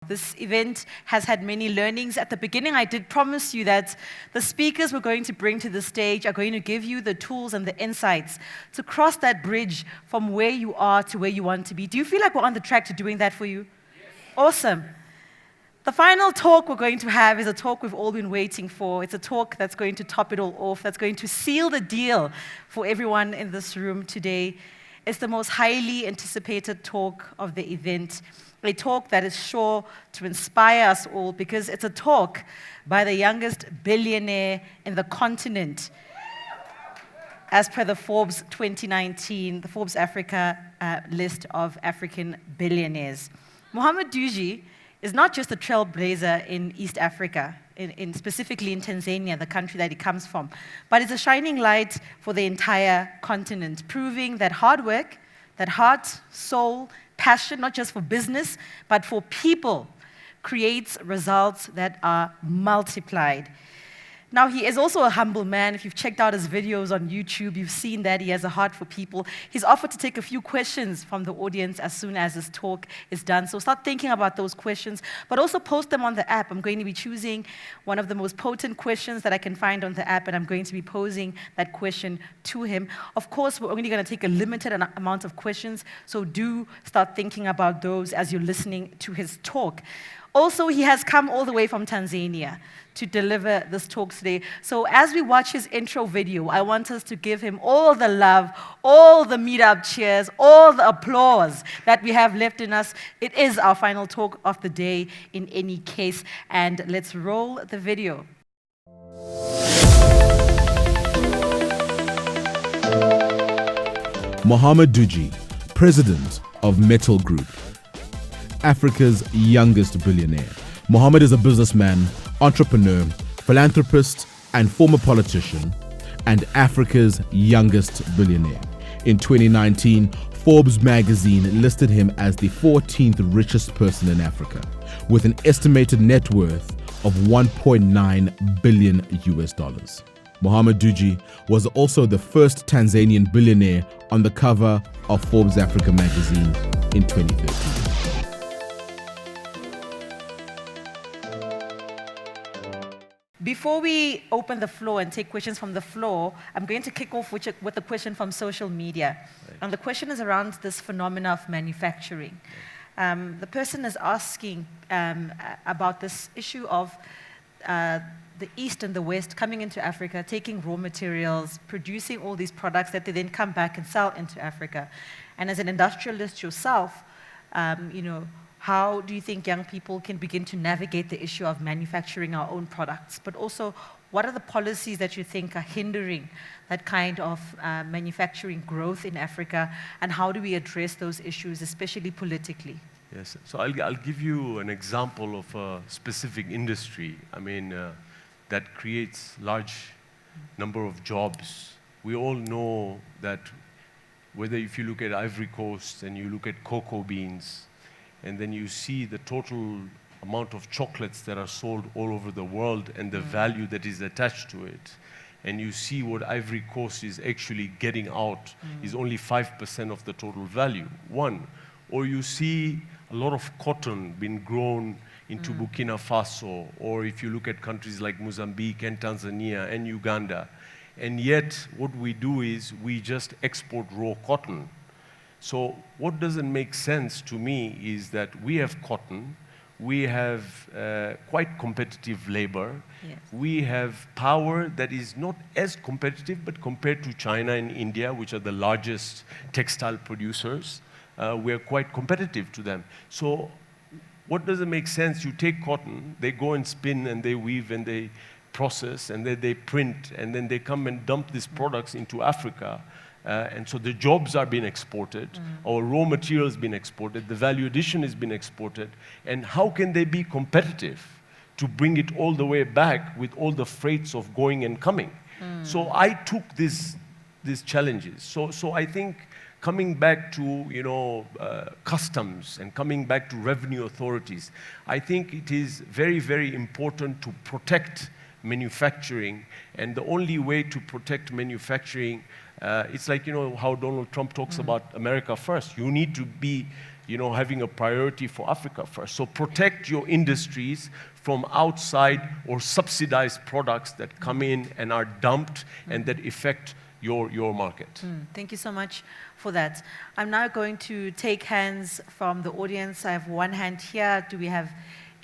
This event has had many learnings. At the beginning, I did promise you that the speakers we're going to bring to the stage are going to give you the tools and the insights to cross that bridge from where you are to where you want to be. Do you feel like we're on the track to doing that for you? Yes. Awesome. The final talk we're going to have is a talk we've all been waiting for. It's a talk that's going to top it all off, that's going to seal the deal for everyone in this room today. It's the most highly anticipated talk of the event, a talk that is sure to inspire us all because it's a talk by the youngest billionaire in the continent, as per the Forbes 2019, the Forbes Africa list of African billionaires. Mohammed Dewji is not just a trailblazer in East Africa, specifically in Tanzania, the country that he comes from, but is a shining light for the entire continent, proving that hard work, that heart, soul, passion, not just for business, but for people, creates results that are multiplied. Now, he is also a humble man. If you've checked out his videos on YouTube, you've seen that he has a heart for people. He's offered to take a few questions from the audience as soon as his talk is done. So start thinking about those questions, but also post them on the app. I'm going to be choosing one of the most potent questions that I can find on the app, and I'm going to be posing that question to him. Of course, we're only going to take a limited amount of questions, so do start thinking about those as you're listening to his talk. Also, he has come all the way from Tanzania to deliver this talk today. So as we watch his intro video, I want us to give him all the love, all the meetup cheers, all the applause that we have left in us. It is our final talk of the day in any case. And let's roll the video. Mohammed Dewji, President of MeTL Group, Africa's youngest billionaire. Mohammed is a businessman, entrepreneur, philanthropist, and former politician, and Africa's youngest billionaire. In 2019, Forbes magazine listed him as the 14th richest person in Africa, with an estimated net worth of $1.9 billion US. Mohammed Dewji was also the first Tanzanian billionaire on the cover of Forbes Africa magazine in 2013. Before we open the floor and take questions from the floor, I'm going to kick off with a question from social media. Right. And the question is around this phenomena of manufacturing. The person is asking about this issue of the East and the West coming into Africa, taking raw materials, producing all these products that they then come back and sell into Africa. And as an industrialist yourself, how do you think young people can begin to navigate the issue of manufacturing our own products? But also, what are the policies that you think are hindering that kind of manufacturing growth in Africa? And how do we address those issues, especially politically? Yes, so I'll give you an example of a specific industry, that creates large number of jobs. We all know that whether if you look at Ivory Coast and you look at cocoa beans, and then you see the total amount of chocolates that are sold all over the world and the value that is attached to it, and you see what Ivory Coast is actually getting out is only 5% of the total value, one. Or you see a lot of cotton being grown into Burkina Faso, or if you look at countries like Mozambique and Tanzania and Uganda, and yet what we do is we just export raw cotton. So what doesn't make sense to me is that we have cotton, we have quite competitive labor, yes. We have power that is not as competitive, but compared to China and India, which are the largest textile producers, we're quite competitive to them. So what doesn't make sense, you take cotton, they go and spin and they weave and they process and then they print and then they come and dump these products into Africa. And so the jobs are being exported, our raw materials being exported, the value addition is being exported, and how can they be competitive to bring it all the way back with all the freights of going and coming? So I took these challenges. So I think coming back to customs and coming back to revenue authorities, I think it is very, very important to protect manufacturing, and the only way to protect manufacturing, it's like how Donald Trump talks about America first. You need to be having a priority for Africa first. So protect your industries from outside or subsidized products that come in and are dumped and that affect your market. Thank you so much for that. I'm now going to take hands from the audience. I have one hand here. Do we have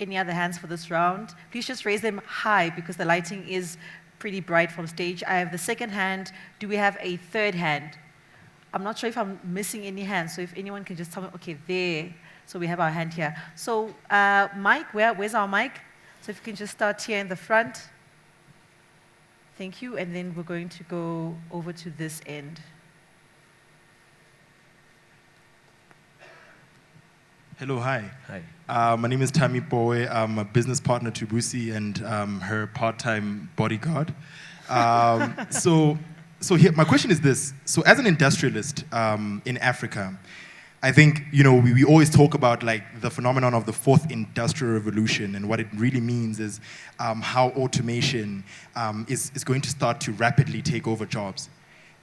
any other hands for this round? Please just raise them high because the lighting is pretty bright from stage. I have the second hand. Do we have a third hand? I'm not sure if I'm missing any hands, so if anyone can just tell me, okay, there. So we have our hand here. So Mike, where's our mic? So if you can just start here in the front. Thank you, and then we're going to go over to this end. Hello, hi. Hi. My name is Tammy Boy. I'm a business partner to Busi and her part-time bodyguard. So here, my question is this. So as an industrialist in Africa, I think, we always talk about like the phenomenon of the fourth industrial revolution, and what it really means is how automation is going to start to rapidly take over jobs.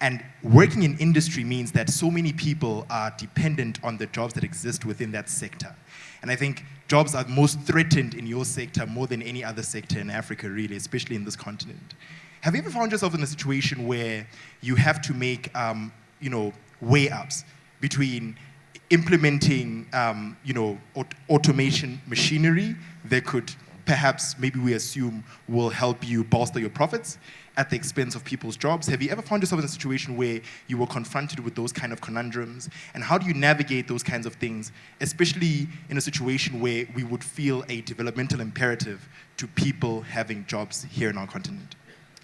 And working in industry means that so many people are dependent on the jobs that exist within that sector. And I think jobs are most threatened in your sector more than any other sector in Africa, really, especially in this continent. Have you ever found yourself in a situation where you have to make, weigh-ups between implementing, automation machinery that could perhaps, maybe we assume, will help you bolster your profits at the expense of people's jobs? Have you ever found yourself in a situation where you were confronted with those kind of conundrums? And how do you navigate those kinds of things, especially in a situation where we would feel a developmental imperative to people having jobs here in our continent?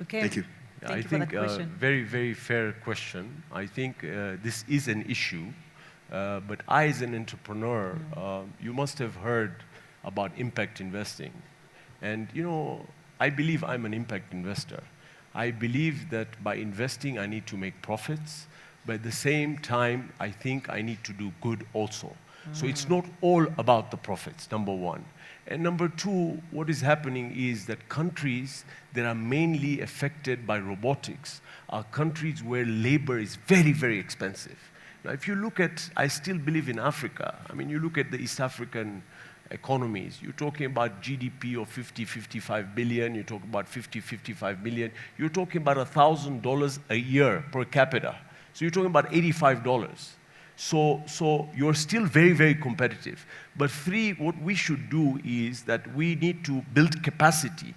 Okay. Thank you. Thank you I for that think question. very, very fair question. I think this is an issue, but I, as an entrepreneur, you must have heard about impact investing. And, I believe I'm an impact investor. I believe that by investing, I need to make profits, but at the same time, I think I need to do good also. So it's not all about the profits, number one. And number two, what is happening is that countries that are mainly affected by robotics are countries where labor is very, very expensive. Now, if you look at, I still believe in Africa. I mean, you look at the East African economies, you're talking about GDP of 50, 55 billion, you talk about 50, 55 million, you're talking about $1,000 a year per capita. So you're talking about $85. So you're still very, very competitive. But three, what we should do is that we need to build capacity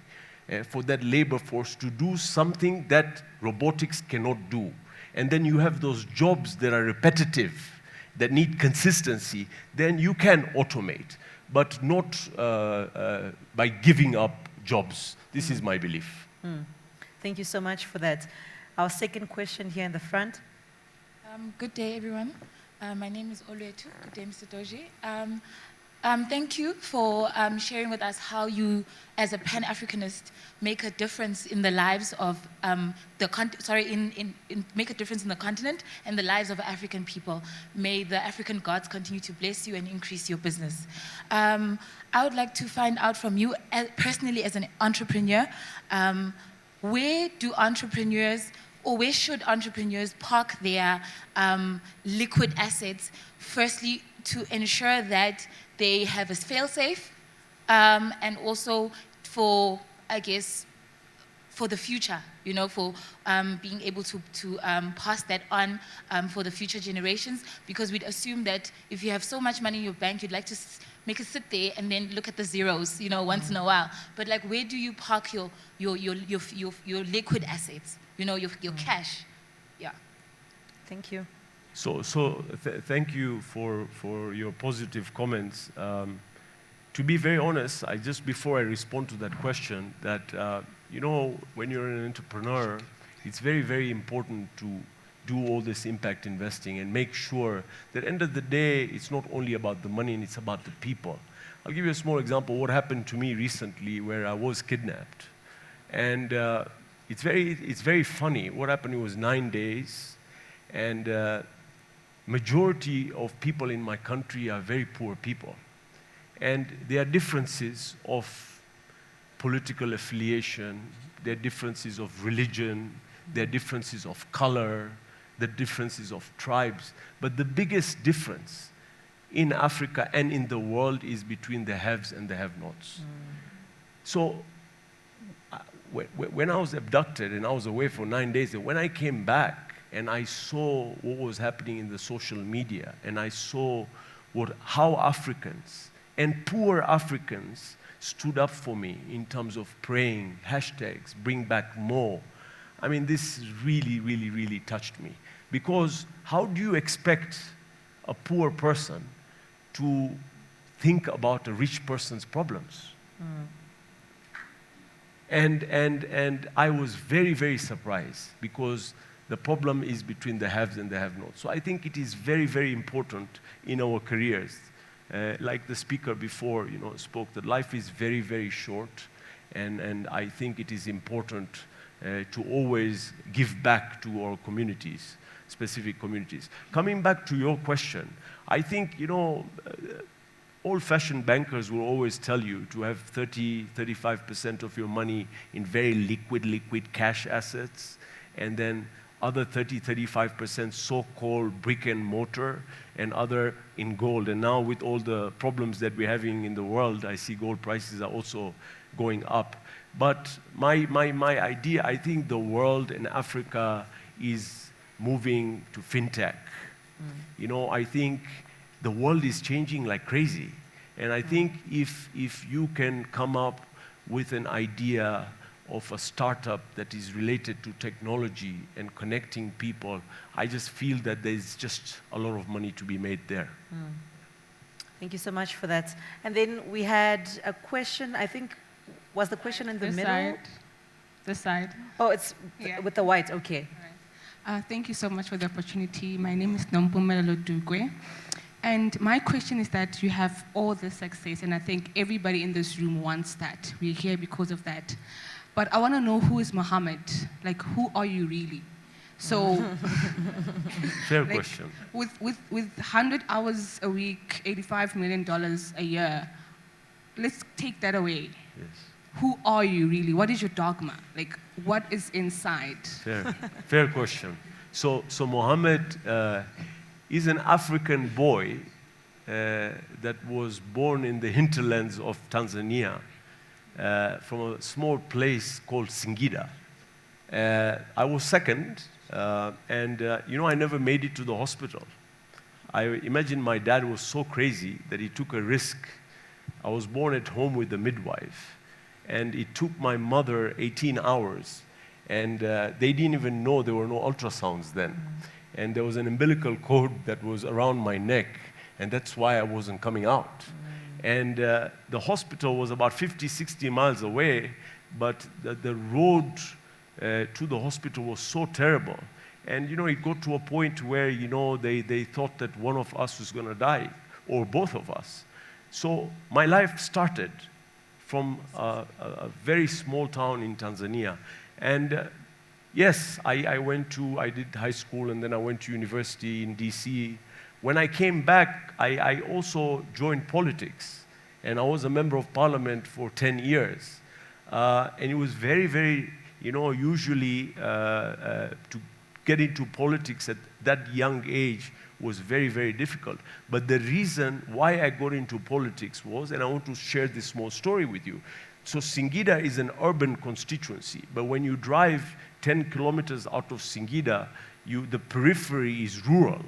for that labor force to do something that robotics cannot do. And then you have those jobs that are repetitive, that need consistency, then you can automate, but not by giving up jobs. This is my belief. Thank you so much for that. Our second question here in the front. Good day, everyone. My name is Oluetu. Good day, Mr. Dewji. Thank you for sharing with us how you, as a Pan-Africanist, make a difference in the lives of make a difference in the continent and the lives of African people. May the African gods continue to bless you and increase your business. I would like to find out from you, personally as an entrepreneur, where do entrepreneurs, or where should entrepreneurs park their liquid assets, firstly, to ensure that they have a fail-safe, and also for, I guess, for the future, for being able to pass that on for the future generations, because we'd assume that if you have so much money in your bank, you'd like to make it sit there and then look at the zeros, once in a while. But like, where do you park your liquid assets? Your cash. Yeah. Thank you. Thank you for your positive comments. To be very honest, just before I respond to that question, that when you're an entrepreneur, it's very, very important to do all this impact investing and make sure that at the end of the day, it's not only about the money, and it's about the people. I'll give you a small example. What happened to me recently, where I was kidnapped, and it's very funny. What happened? It was 9 days, and majority of people in my country are very poor people. And there are differences of political affiliation, there are differences of religion, there are differences of color, the differences of tribes. But the biggest difference in Africa and in the world is between the haves and the have-nots. So when I was abducted and I was away for 9 days, and when I came back and I saw what was happening in the social media, and I saw how Africans and poor Africans stood up for me in terms of praying, hashtags, bring back more. I mean, this really, really, really touched me. Because how do you expect a poor person to think about a rich person's problems? And I was very, very surprised, because the problem is between the haves and the have-nots. So I think it is very, very important in our careers. Like the speaker before, spoke, that life is very, very short, and I think it is important to always give back to our communities, specific communities. Coming back to your question, I think, old-fashioned bankers will always tell you to have 35% of your money in very liquid cash assets, and then other 35% so-called brick and mortar, and other in gold. And now with all the problems that we're having in the world, I see gold prices are also going up. But my idea, I think the world and Africa is moving to fintech. I think the world is changing like crazy. And I think if you can come up with an idea of a startup that is related to technology and connecting people, I just feel that there's just a lot of money to be made there. Thank you so much for that. And then we had a question, I think, was the question in the middle? This side. Oh, it's with the white, okay. Right. Thank you so much for the opportunity. My name is Nompumelelo Dugwe. And my question is that you have all the success, and I think everybody in this room wants that. We're here because of that. But I want to know, who is Mohammed? Like, who are you really? So, fair question. With 100 hours a week, $85 million a year, let's take that away. Yes. Who are you really? What is your dogma? Like, what is inside? Fair question. So Mohammed is an African boy that was born in the hinterlands of Tanzania, from a small place called Singida. I was second, and I never made it to the hospital. I imagine my dad was so crazy that he took a risk. I was born at home with the midwife, and it took my mother 18 hours, and they didn't even know there were no ultrasounds then. And there was an umbilical cord that was around my neck, and that's why I wasn't coming out. And the hospital was about 50, 60 miles away, but the road to the hospital was so terrible. And, it got to a point where, they thought that one of us was going to die, or both of us. So my life started from a very small town in Tanzania. And yes, I did high school, and then I went to university in DC. When I came back, I also joined politics, and I was a member of parliament for 10 years. And it was very, very, usually to get into politics at that young age was very, very difficult. But the reason why I got into politics was, and I want to share this small story with you. So Singida is an urban constituency, but when you drive 10 kilometers out of Singida, the periphery is rural.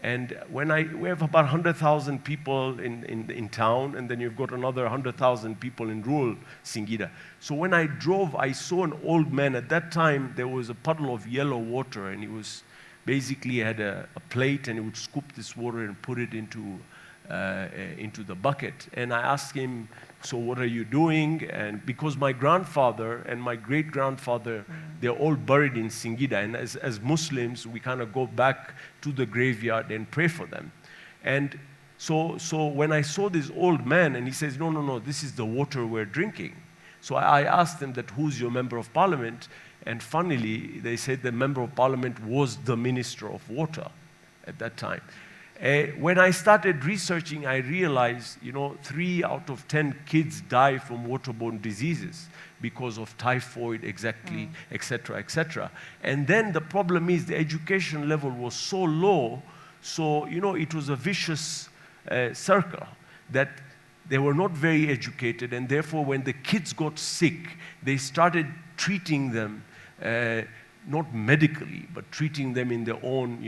And we have about 100,000 people in town, and then you've got another 100,000 people in rural Singida. So when I drove, I saw an old man. At that time, there was a puddle of yellow water, and he was basically had a plate, and he would scoop this water and put it into the bucket. And I asked him, so what are you doing? And because my grandfather and my great-grandfather, they're all buried in Singida. And as Muslims, we kind of go back to the graveyard and pray for them. And so when I saw this old man, and he says, no, this is the water we're drinking. So I asked him that, who's your member of parliament? And funnily, they said the member of parliament was the minister of water at that time. When I started researching, I realized, 3 out of 10 kids die from waterborne diseases because of typhoid, et cetera, et cetera. And then the problem is the education level was so low, so, it was a vicious circle, that they were not very educated, and therefore when the kids got sick, they started treating them not medically, but treating them in their own,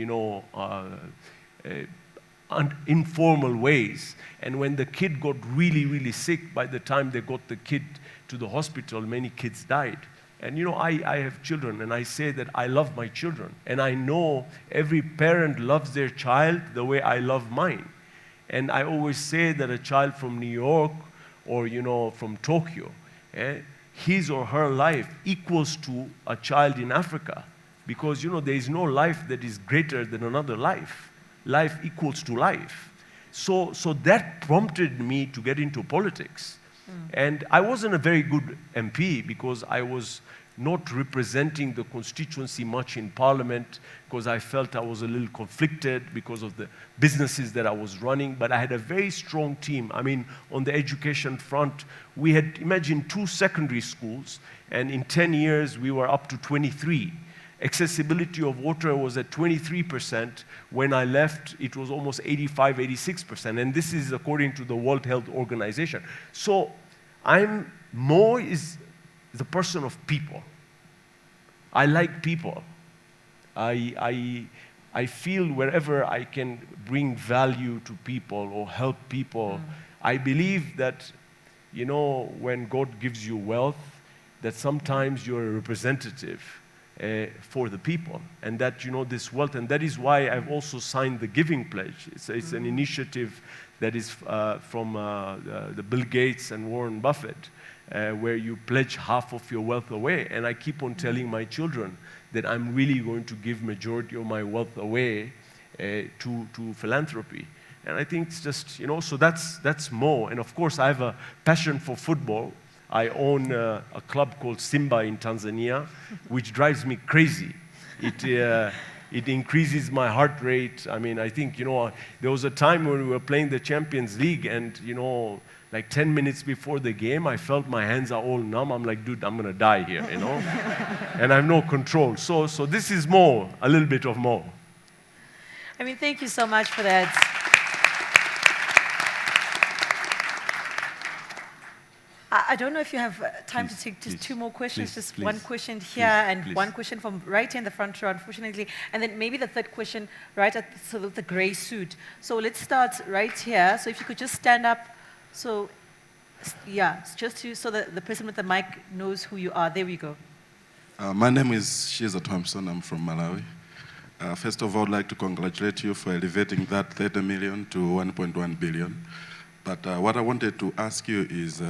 informal ways. And when the kid got really, really sick, by the time they got the kid to the hospital, many kids died. And I have children, and I say that I love my children. And I know every parent loves their child the way I love mine. And I always say that a child from New York or, from Tokyo, his or her life equals to a child in Africa. Because, there is no life that is greater than another life. Life equals to life. So that prompted me to get into politics. And I wasn't a very good MP because I was not representing the constituency much in parliament, because I felt I was a little conflicted because of the businesses that I was running. But I had a very strong team. I mean, on the education front, we had, imagine, 2 secondary schools, and in 10 years we were up to 23. Accessibility of water was at 23%. When I left, it was almost 85, 86%. And this is according to the World Health Organization. So Mo is the person of people. I like people. I feel wherever I can bring value to people or help people. I believe that, when God gives you wealth, that sometimes you're a representative for the people, and that this wealth, and that is why I've also signed the Giving Pledge. It's an initiative that is from the Bill Gates and Warren Buffett, where you pledge half of your wealth away. And I keep on telling my children that I'm really going to give majority of my wealth away to philanthropy. And I think it's just, so that's more. And of course, I have a passion for football. I own a club called Simba in Tanzania, which drives me crazy. It increases my heart rate. I mean, I think, there was a time when we were playing the Champions League, and, like 10 minutes before the game, I felt my hands are all numb. I'm like, dude, I'm going to die here, And I have no control. So this is more, a little bit of more. I mean, thank you so much for that. I don't know if you have time to take just 2 more questions, just one question here and one question from right here in the front row, unfortunately, and then maybe the third question right at the gray suit. So let's start right here. So if you could just stand up. So, yeah, just so that the person with the mic knows who you are. There we go. My name is Shiza Thompson. I'm from Malawi. First of all, I'd like to congratulate you for elevating that 30 million to 1.1 billion. But what I wanted to ask you is,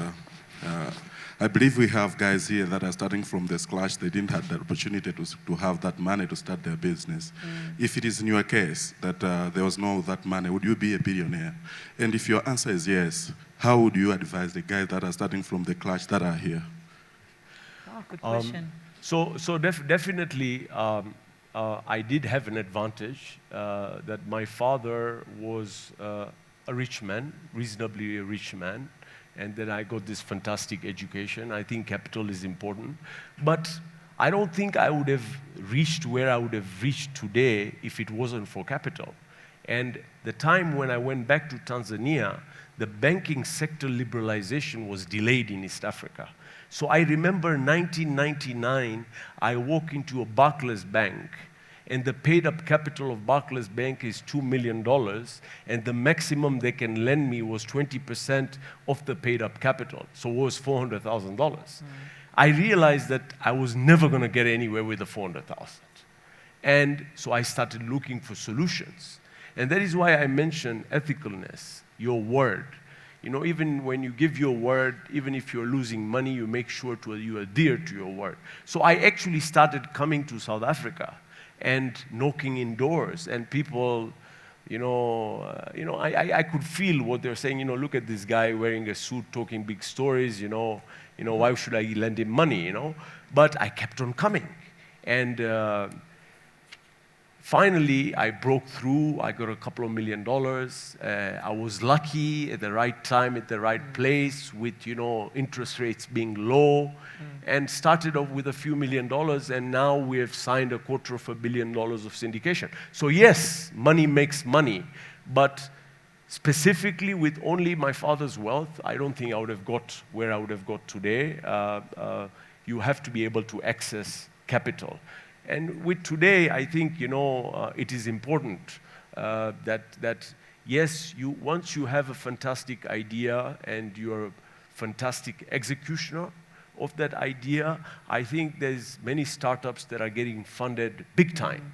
I believe we have guys here that are starting from the scratch. They didn't have the opportunity to have that money to start their business. If it is in your case that there was no that money, would you be a billionaire? And if your answer is yes, how would you advise the guys that are starting from the scratch that are here? Oh, good question. Definitely, I did have an advantage that my father was a rich man, reasonably a rich man. And then I got this fantastic education. I think capital is important. But I don't think I would have reached where I would have reached today if it wasn't for capital. And the time when I went back to Tanzania, the banking sector liberalization was delayed in East Africa. So I remember 1999, I walked into a Barclays bank, and the paid-up capital of Barclays Bank is $2 million, and the maximum they can lend me was 20% of the paid-up capital, so it was $400,000. I realized that I was never going to get anywhere with the $400,000. And so I started looking for solutions. And that is why I mentioned ethicalness, your word. Even when you give your word, even if you're losing money, you make sure you adhere to your word. So I actually started coming to South Africa and knocking in doors, and people, I could feel what they're saying. Look at this guy wearing a suit, talking big stories. Why should I lend him money? But I kept on coming, and finally I broke through. I got a couple of $1 million. I was lucky at the right time, at the right place, with interest rates being low, and started off with a few $1 million, and now we have signed $250 million of syndication. So yes, money makes money, but specifically with only my father's wealth, I don't think I would have got where I would have got today. You have to be able to access capital. And with today, I think, it is important that yes, once you have a fantastic idea and you're a fantastic executioner of that idea, I think there's many startups that are getting funded big time.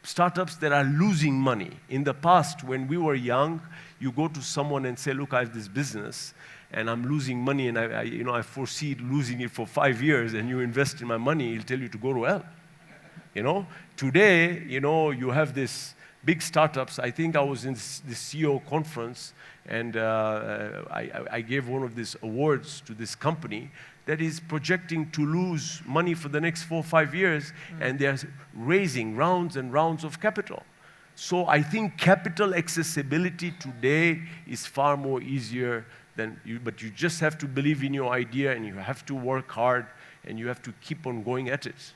Startups that are losing money. In the past, when we were young, you go to someone and say, look, I have this business, and I'm losing money, and I foresee losing it for 5 years, and you invest in my money, he'll tell you to go to hell. Today, you have this big startups. I think I was in the CEO conference, and I gave one of these awards to this company that is projecting to lose money for the next 4 or 5 years, and they're raising rounds and rounds of capital. So I think capital accessibility today is far more easier than but you just have to believe in your idea, and you have to work hard, and you have to keep on going at it.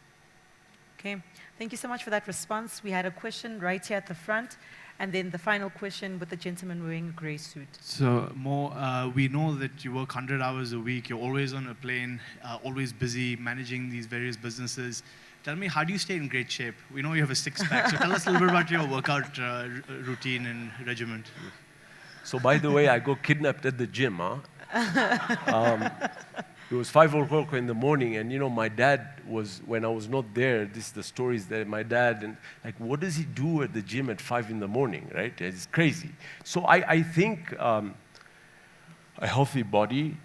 Okay, thank you so much for that response. We had a question right here at the front, and then the final question with the gentleman wearing a grey suit. So, Mo, we know that you work 100 hours a week, you're always on a plane, always busy managing these various businesses. Tell me, how do you stay in great shape? We know you have a six-pack, so tell us a little bit about your workout routine and regimen. So, by the way, I got kidnapped at the gym, It was 5 o'clock in the morning, and my dad was, when I was not there, this is the stories that my dad, and like, what does he do at the gym at 5 in the morning, right? It's crazy. So I think a healthy body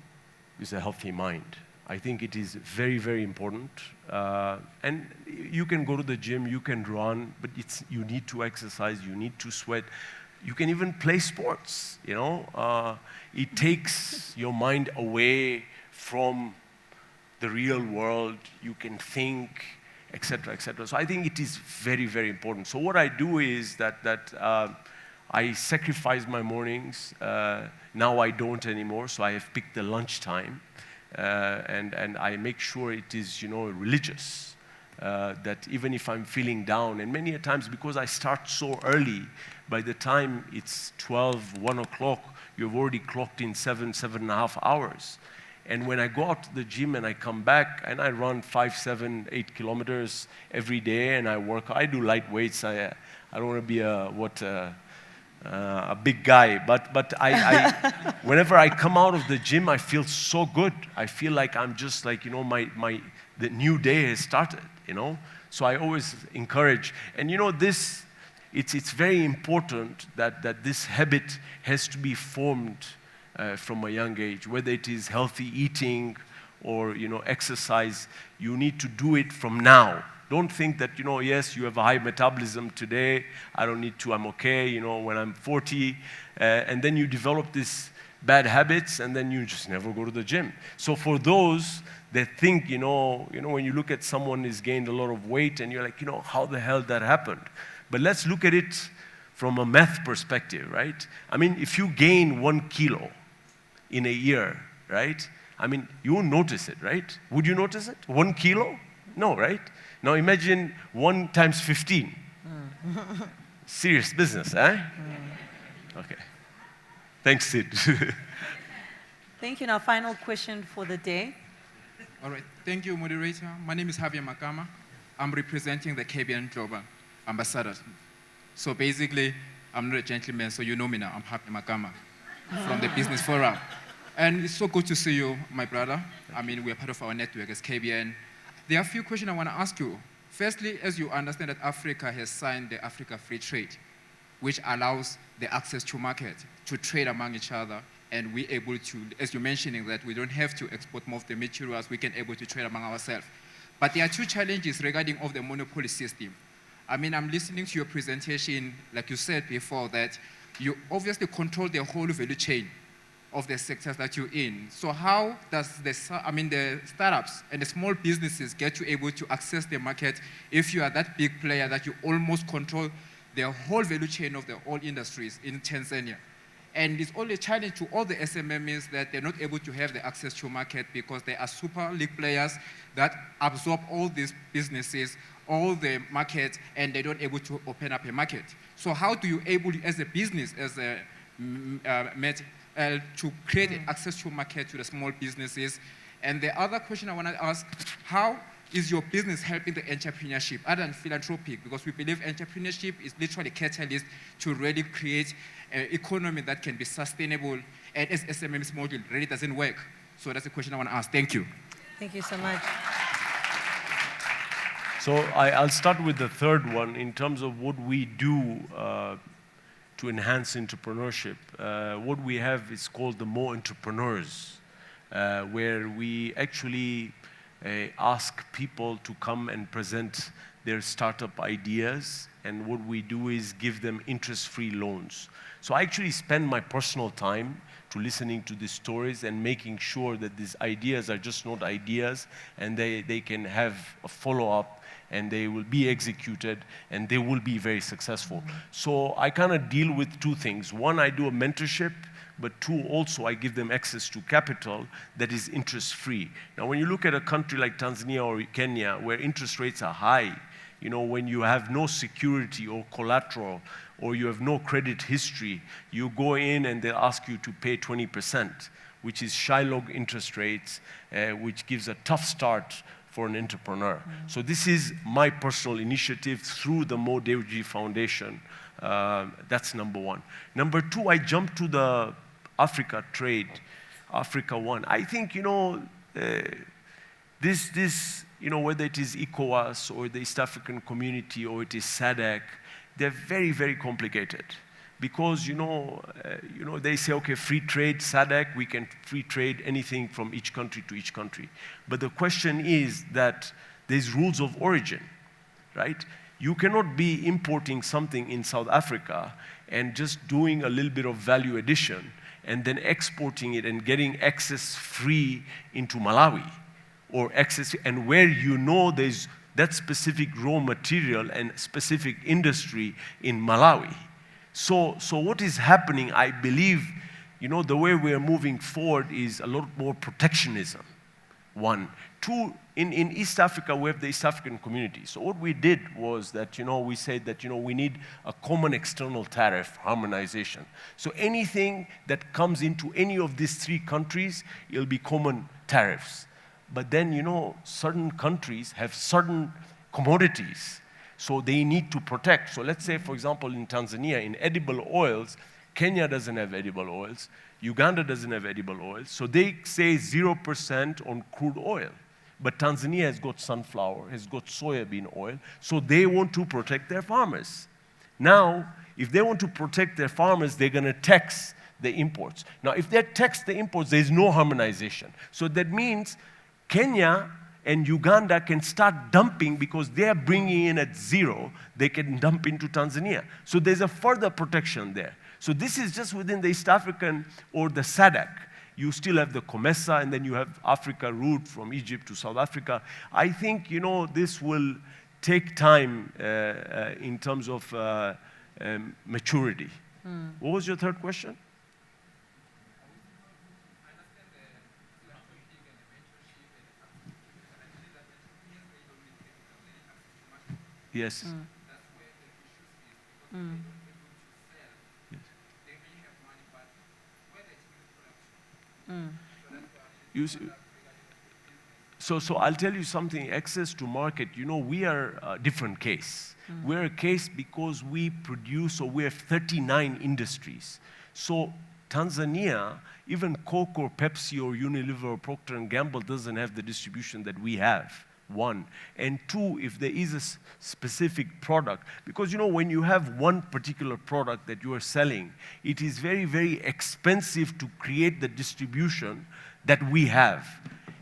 is a healthy mind. I think it is very, very important. And you can go to the gym, you can run, but you need to exercise, you need to sweat. You can even play sports, It takes your mind away from the real world. You can think, etc., etc. So I think it is very, very important. So what I do is that I sacrifice my mornings. Now I don't anymore, so I have picked the lunchtime, and I make sure it is, religious. That even if I'm feeling down, and many a times because I start so early, by the time it's 12, 1 o'clock, you've already clocked in 7.5 hours. And when I go out to the gym and I come back and I run 5, 7, 8 kilometers every day, and I work, I do light weights. I don't want to be a big guy, but I whenever I come out of the gym, I feel so good. I feel like I'm just like, the new day has started, So I always encourage, and this, it's very important that this habit has to be formed from a young age, whether it is healthy eating or exercise. You need to do it from now. Don't think that yes, you have a high metabolism today, I don't need to, I'm okay, when I'm 40, and then you develop these bad habits, and then you just never go to the gym. So for those that think, when you look at someone who's gained a lot of weight, and you're like, how the hell that happened? But let's look at it from a math perspective, right? If you gain 1 kilo in a year, right? You won't notice it, right? Would you notice it? 1 kilo? No, right? Now imagine 1 times 15. Serious business, eh? Okay. Thanks, Sid. Thank you. Now, final question for the day. All right. Thank you, moderator. My name is Javier Makama. I'm representing the KBN Global Ambassador. So basically, I'm not a gentleman, so you know me now. I'm Javier Makama from the Business Forum. And it's so good to see you, my brother. We're part of our network as KBN. There are a few questions I want to ask you. Firstly, as you understand that Africa has signed the Africa Free Trade, which allows the access to market, to trade among each other, and we're able to, as you're mentioning, that we don't have to export more of the materials, we can able to trade among ourselves. But there are 2 challenges regarding of the monopoly system. I'm listening to your presentation, like you said before, that you obviously control the whole value chain of the sectors that you're in. So how does the startups and the small businesses get to able to access the market if you are that big player that you almost control the whole value chain of the all industries in Tanzania? And it's only a challenge to all the SMMEs that they're not able to have the access to market because they are super league players that absorb all these businesses all the markets and they don't able to open up a market. So how do you able, as a business, as a to create access to market to the small businesses? And the other question I want to ask, how is your business helping the entrepreneurship other than philanthropic? Because we believe entrepreneurship is literally a catalyst to really create an economy that can be sustainable, and as SMM's model really doesn't work. So that's the question I want to ask. Thank you. Thank you so much. So I'll start with the third one in terms of what we do to enhance entrepreneurship. What we have is called the More Entrepreneurs, where we actually ask people to come and present their startup ideas, and what we do is give them interest-free loans. So I actually spend my personal time to listening to these stories and making sure that these ideas are just not ideas, and they can have a follow-up, and they will be executed, and they will be very successful. So I kind of deal with two things. One, I do a mentorship, but two, also I give them access to capital that is interest-free. Now, when you look at a country like Tanzania or Kenya, where interest rates are high, you know, when you have no security or collateral, or you have no credit history, you go in and they'll ask you to pay 20%, which is Shylock interest rates, which gives a tough start for an entrepreneur. So this is my personal initiative through the Mo Dewji Foundation. That's number one. Number two, I jumped to the Africa trade, Africa One. I think, you know, you know, whether it is ECOWAS or the East African Community or it is SADC, they're very, very complicated. Because, you know, they say, okay, free trade, SADC, we can free trade anything from each country to each country. But the question is that there's rules of origin, right? You cannot be importing something in South Africa and just doing a little bit of value addition and then exporting it and getting access free into Malawi, or access, and where you know there's that specific raw material and specific industry in Malawi. So what is happening, I believe, you know, the way we are moving forward is a lot more protectionism, one. Two, in East Africa, we have the East African Community. So what we did was that, you know, we said that, you know, we need a common external tariff harmonization. So anything that comes into any of these three countries, it'll be common tariffs. But then, you know, certain countries have certain commodities, so they need to protect. So let's say, for example, in Tanzania, in edible oils, Kenya doesn't have edible oils, Uganda doesn't have edible oils, so they say 0% on crude oil. But Tanzania has got sunflower, has got soybean oil, so they want to protect their farmers. Now, if they want to protect their farmers, they're going to tax the imports. Now, if they tax the imports, there's no harmonization. So that means Kenya and Uganda can start dumping because they're bringing in at zero, they can dump into Tanzania. So there's a further protection there. So this is just within the East African or the SADC. You still have the COMESA, and then you have Africa route from Egypt to South Africa. I think, you know, this will take time in terms of maturity. What was your third question? Yes. So I'll tell you something, access to market, you know, we are a different case. We're a case because we produce, or we have 39 industries. So Tanzania, even Coke or Pepsi or Unilever or Procter & Gamble doesn't have the distribution that we have. One. And two, if there is a specific product, because, you know, when you have one particular product that you are selling, it is very, very expensive to create the distribution that we have.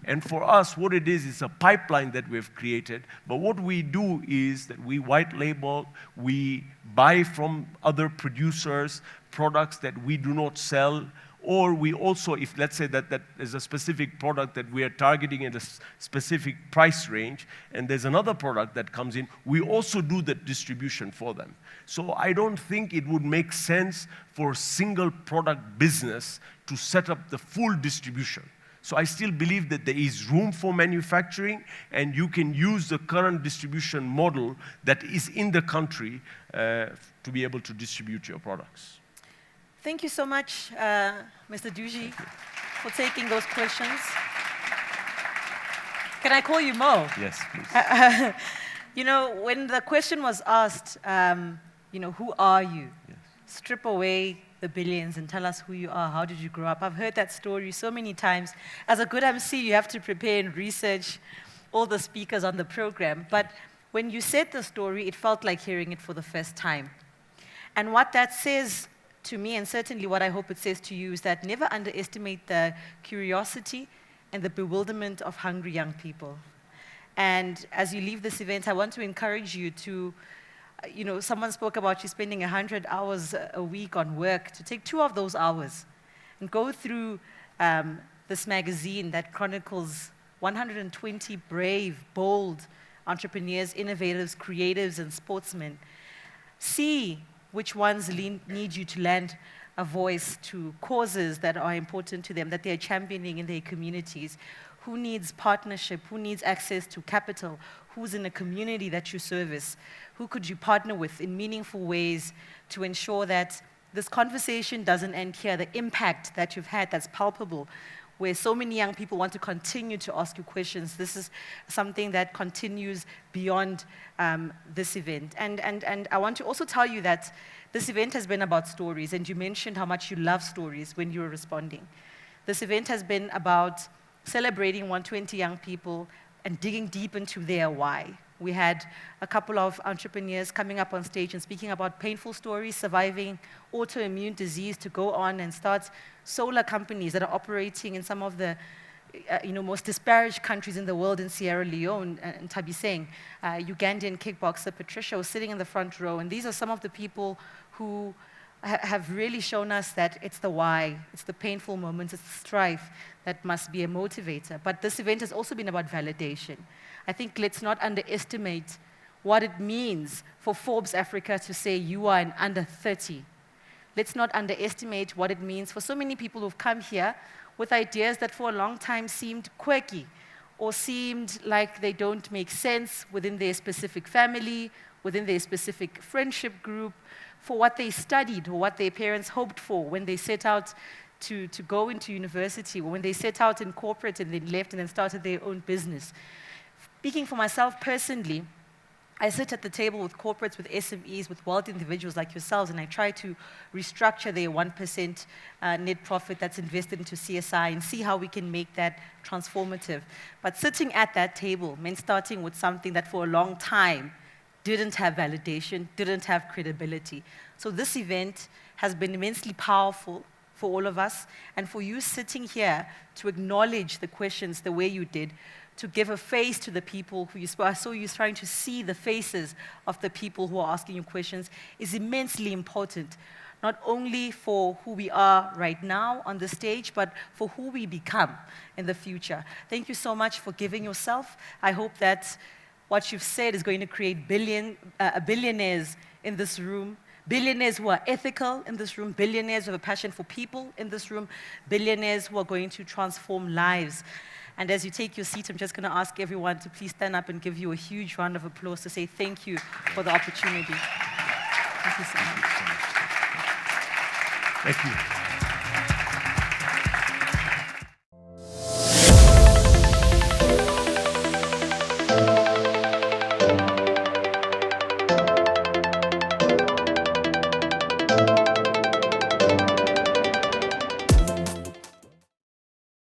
And for us, what it is a pipeline that we've created. But what we do is that we white label, we buy from other producers products that we do not sell. Or we also, if let's say that there's a specific product that we are targeting at a specific price range, and there's another product that comes in, we also do that distribution for them. So I don't think it would make sense for a single product business to set up the full distribution. So I still believe that there is room for manufacturing, and you can use the current distribution model that is in the country to be able to distribute your products. Thank you so much, Mr. Dewji, for taking those questions. Can I call you Mo? Yes, please. When the question was asked, who are you? Yes. Strip away the billions and tell us who you are. How did you grow up? I've heard that story so many times. As a good MC, you have to prepare and research all the speakers on the program. But when you said the story, it felt like hearing it for the first time. And what that says to me, and certainly what I hope it says to you, is that never underestimate the curiosity and the bewilderment of hungry young people. And as you leave this event, I want to encourage you to, someone spoke about you spending 100 hours a week on work, to take 2 of those hours and go through this magazine that chronicles 120 brave, bold entrepreneurs, innovators, creatives, and sportsmen. See which ones need you to lend a voice to causes that are important to them, that they're championing in their communities. Who needs partnership? Who needs access to capital? Who's in a community that you service? Who could you partner with in meaningful ways to ensure that this conversation doesn't end here? The impact that you've had that's palpable, where so many young people want to continue to ask you questions. This is something that continues beyond this event. And I want to also tell you that this event has been about stories, and you mentioned how much you love stories when you were responding. This event has been about celebrating 120 young people and digging deep into their why. We had a couple of entrepreneurs coming up on stage and speaking about painful stories, surviving autoimmune disease to go on and start solar companies that are operating in some of the most disparaged countries in the world, in Sierra Leone, and Tabiseng. Ugandan kickboxer Patricia was sitting in the front row, and these are some of the people who have really shown us that it's the why, it's the painful moments, it's the strife that must be a motivator. But this event has also been about validation. I think let's not underestimate what it means for Forbes Africa to say you are an under 30. Let's not underestimate what it means for so many people who've come here with ideas that for a long time seemed quirky or seemed like they don't make sense within their specific family, within their specific friendship group, for what they studied or what their parents hoped for when they set out to go into university, or when they set out in corporate and then left and then started their own business. Speaking for myself personally, I sit at the table with corporates, with SMEs, with wealthy individuals like yourselves, and I try to restructure their 1% net profit that's invested into CSI and see how we can make that transformative. But sitting at that table meant starting with something that for a long time didn't have validation, didn't have credibility. So this event has been immensely powerful for all of us, and for you sitting here to acknowledge the questions the way you did, to give a face to the people who you spoke. I saw you trying to see the faces of the people who are asking you questions is immensely important, not only for who we are right now on the stage, but for who we become in the future. Thank you so much for giving yourself. I hope that what you've said is going to create billionaires in this room, billionaires who are ethical in this room, billionaires who have a passion for people in this room, billionaires who are going to transform lives. And as you take your seat, I'm just going to ask everyone to please stand up and give you a huge round of applause to say thank you for the opportunity. Thank you so much. Thank you.